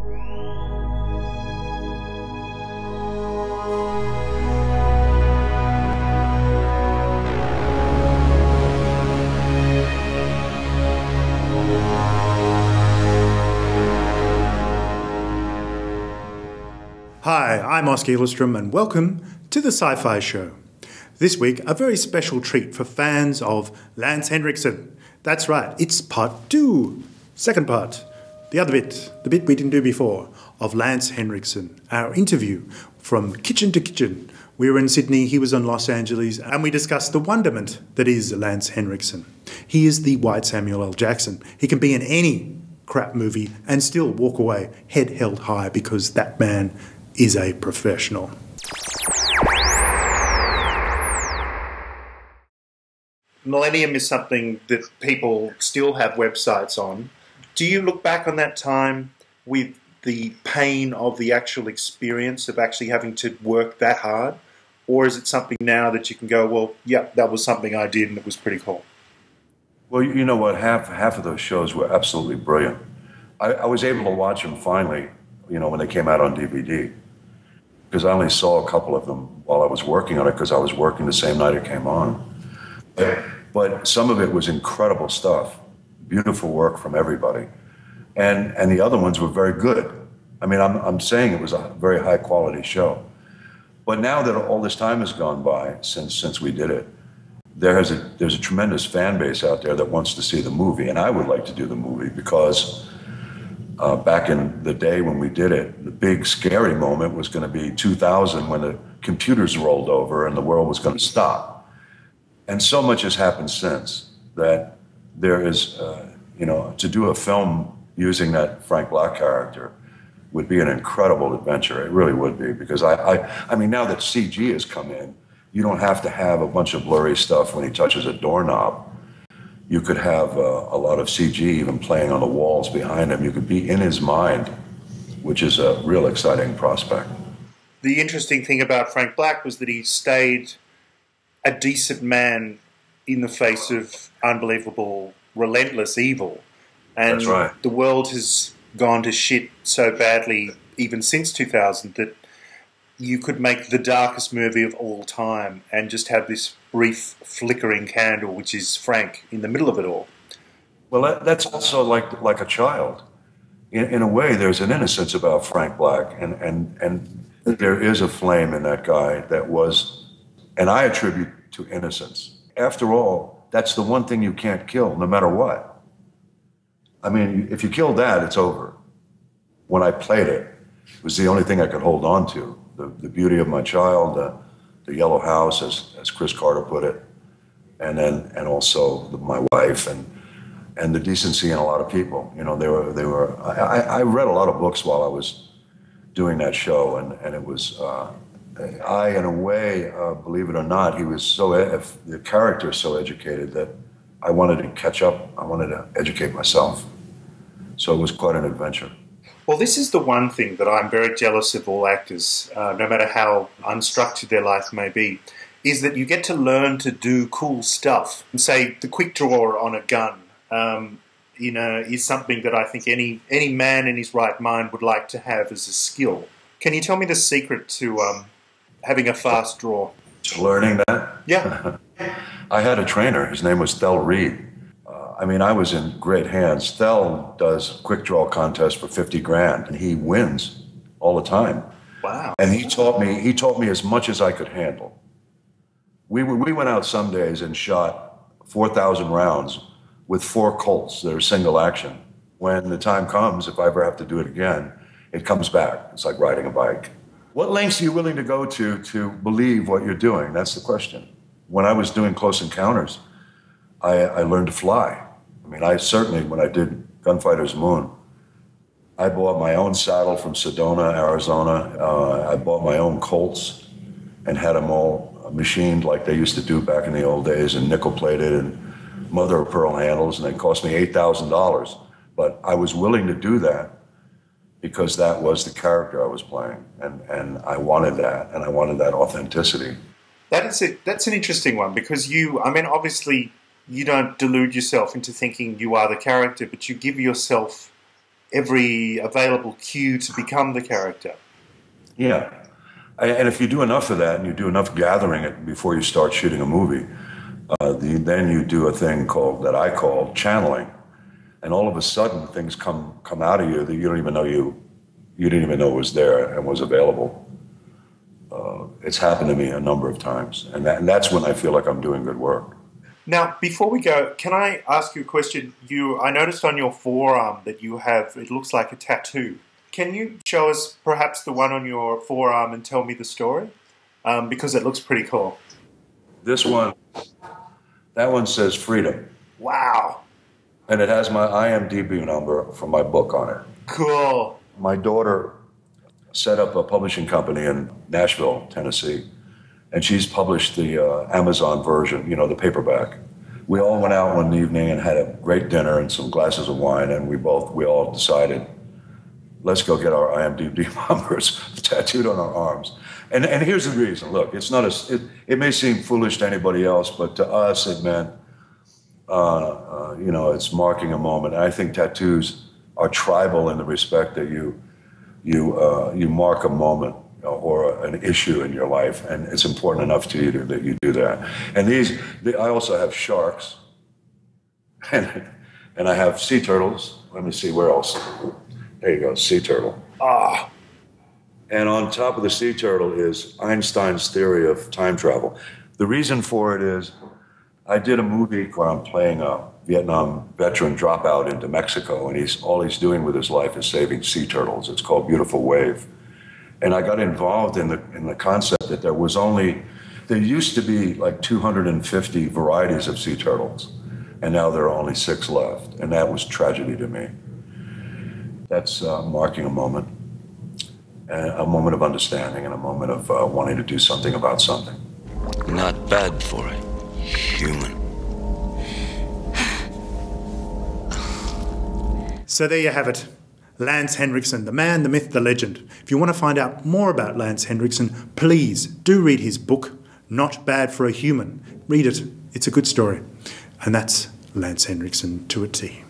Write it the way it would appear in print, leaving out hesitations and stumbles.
Hi, I'm Oscar Hillstrom and welcome to the Sci-Fi Show. This week, a very special treat for fans of Lance Henriksen. That's right, it's part 2, second part, the bit we didn't do before, of Lance Henriksen, our interview from kitchen to kitchen. We were in Sydney, he was in Los Angeles, and we discussed the wonderment that is Lance Henriksen. He is the white Samuel L. Jackson. He can be in any crap movie and still walk away head held high because that man is a professional. Millennium is something that people still have websites on. Do you look back on that time with the pain of the actual experience of actually having to work that hard? Or is it something now that you can go, well, yeah, that was something I did and it was pretty cool? Well, you know what? Half of those shows were absolutely brilliant. I was able to watch them finally, when they came out on DVD. Because I only saw a couple of them while I was working on it, because I was working the same night it came on. But some of it was incredible stuff, beautiful work from everybody, and the other ones were very good. I mean, I'm saying it was a very high quality show. But now that all this time has gone by since we did it, there's a tremendous fan base out there that wants to see the movie, and I would like to do the movie because. Back in the day when we did it, the big scary moment was going to be 2000 when the computers rolled over and the world was going to stop. And so much has happened since that there is, to do a film using that Frank Black character would be an incredible adventure. It really would be, because I mean, now that CG has come in, you don't have to have a bunch of blurry stuff when he touches a doorknob. You could have a lot of CG even playing on the walls behind him. You could be in his mind, which is a real exciting prospect. The interesting thing about Frank Black was that he stayed a decent man in the face of unbelievable, relentless evil. And that's right. The world has gone to shit so badly, even since 2000, that you could make the darkest movie of all time and just have this brief flickering candle, which is Frank, in the middle of it all. Well, that's also like a child. In a way, there's an innocence about Frank Black, and there is a flame in that guy that was, and I attribute to innocence. After all, that's the one thing you can't kill, no matter what. I mean, if you kill that, it's over. When I played it, it was the only thing I could hold on to. The beauty of my child, the yellow house, as Chris Carter put it, and also my wife and the decency in a lot of people. I read a lot of books while I was doing that show, and it was in a way, believe it or not, the character is so educated that I wanted to catch up. I wanted to educate myself. So it was quite an adventure. Well, this is the one thing that I'm very jealous of all actors, no matter how unstructured their life may be, is that you get to learn to do cool stuff. Say, the quick draw on a gun, is something that I think any man in his right mind would like to have as a skill. Can you tell me the secret to having a fast draw? Learning that? Yeah. I had a trainer. His name was Thel Reed. I was in great hands. Thel does quick draw contests for 50 grand, and he wins all the time. Wow. And he taught me as much as I could handle. We went out some days and shot 4,000 rounds with 4 Colts that are single action. When the time comes, if I ever have to do it again, it comes back. It's like riding a bike. What lengths are you willing to go to believe what you're doing? That's the question. When I was doing Close Encounters, I learned to fly. When I did Gunfighter's Moon, I bought my own saddle from Sedona, Arizona. I bought my own Colts and had them all machined like they used to do back in the old days, and nickel-plated and mother-of-pearl handles, and they cost me $8,000. But I was willing to do that because that was the character I was playing, and I wanted that, and I wanted that authenticity. That's an interesting one, because obviously you don't delude yourself into thinking you are the character, but you give yourself every available cue to become the character. Yeah. And if you do enough of that and you do enough gathering it before you start shooting a movie, then you do a thing that I call channeling. And all of a sudden things come out of you that you don't even know you didn't even know was there and was available. It's happened to me a number of times. And that's when I feel like I'm doing good work. Now, before we go, can I ask you a question? I noticed on your forearm that you have, it looks like a tattoo. Can you show us perhaps the one on your forearm and tell me the story? Because it looks pretty cool. That one says freedom. Wow. And it has my IMDb number from my book on it. Cool. My daughter set up a publishing company in Nashville, Tennessee, and she's published the Amazon version, the paperback. We all went out one evening and had a great dinner and some glasses of wine, and we all decided, let's go get our IMDb numbers tattooed on our arms. And here's the reason. Look, it may seem foolish to anybody else, but to us it meant, it's marking a moment. And I think tattoos are tribal in the respect that you mark a moment or an issue in your life, and it's important enough to you that you do that. And I also have sharks, and I have sea turtles. Let me see, where else? There you go, sea turtle. Ah. And on top of the sea turtle is Einstein's theory of time travel. The reason for it is I did a movie where I'm playing a Vietnam veteran dropout into Mexico, and all he's doing with his life is saving sea turtles. It's called Beautiful Wave. And I got involved in the concept that there used to be like 250 varieties of sea turtles, and now there are only 6 left. And that was tragedy to me. That's marking a moment of understanding and a moment of wanting to do something about something. Not bad for a human. So there you have it. Lance Henriksen, the man, the myth, the legend. If you want to find out more about Lance Henriksen, please do read his book, Not Bad for a Human. Read it. It's a good story. And that's Lance Henriksen to a T.